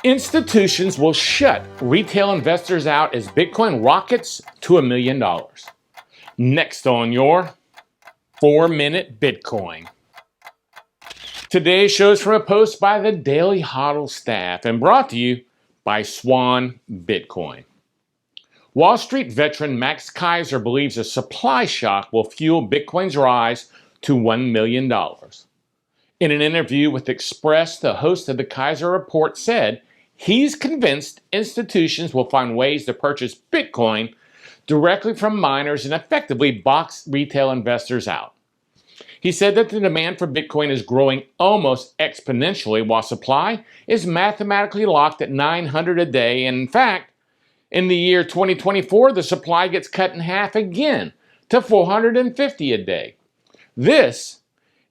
Institutions will shut retail investors out as Bitcoin rockets to $1 million. Next on your 4-Minute Bitcoin. Today's show is from a post by the Daily Hodl staff and brought to you by Swan Bitcoin. Wall Street veteran Max Keiser believes a supply shock will fuel Bitcoin's rise to $1 million. In an interview with Express, the host of the Keiser Report said he's convinced institutions will find ways to purchase Bitcoin directly from miners and effectively box retail investors out. He said that the demand for Bitcoin is growing almost exponentially while supply is mathematically locked at 900 a day. And in fact, in the year 2024, the supply gets cut in half again to 450 a day. This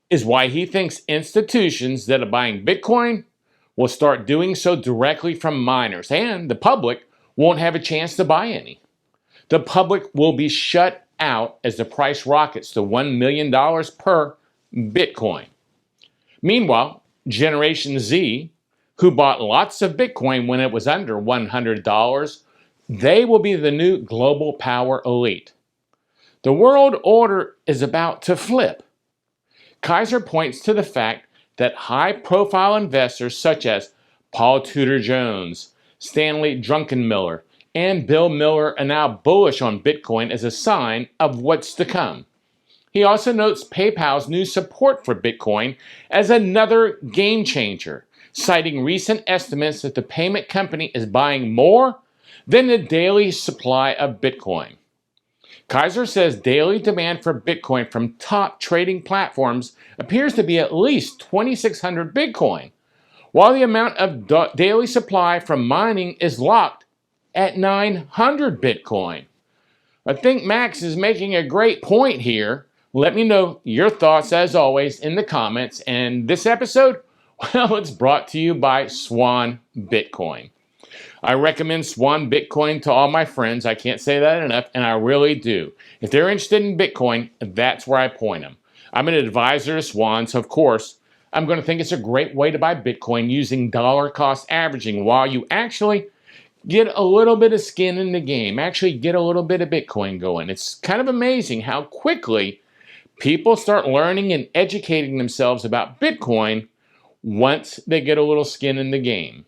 is why he thinks institutions that are buying Bitcoin will start doing so directly from miners, and the public won't have a chance to buy any. The public will be shut out as the price rockets to $1 million per Bitcoin. Meanwhile, Generation Z, who bought lots of Bitcoin when it was under $100, they will be the new global power elite. The world order is about to flip. Keiser points to the fact that high-profile investors such as Paul Tudor Jones, Stanley Druckenmiller, and Bill Miller are now bullish on Bitcoin as a sign of what's to come. He also notes PayPal's new support for Bitcoin as another game changer, citing recent estimates that the payment company is buying more than the daily supply of Bitcoin. Keiser says daily demand for Bitcoin from top trading platforms appears to be at least 2,600 Bitcoin, while the amount of daily supply from mining is locked at 900 Bitcoin. I think Max is making a great point here. Let me know your thoughts, as always, in the comments. And this episode, well, it's brought to you by Swan Bitcoin. I recommend Swan Bitcoin to all my friends. I can't say that enough, and I really do. If they're interested in Bitcoin, that's where I point them. I'm an advisor to Swan, so of course, I'm going to think it's a great way to buy Bitcoin using dollar cost averaging while you actually get a little bit of skin in the game, actually get a little bit of Bitcoin going. It's kind of amazing how quickly people start learning and educating themselves about Bitcoin once they get a little skin in the game.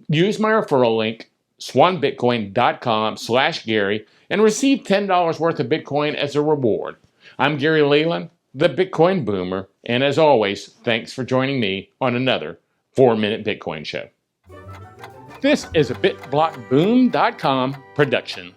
Use my referral link, swanbitcoin.com/Gary, and receive $10 worth of Bitcoin as a reward. I'm Gary Leland, the Bitcoin Boomer, and as always, thanks for joining me on another 4-Minute Bitcoin Show. This is a BitBlockBoom.com production.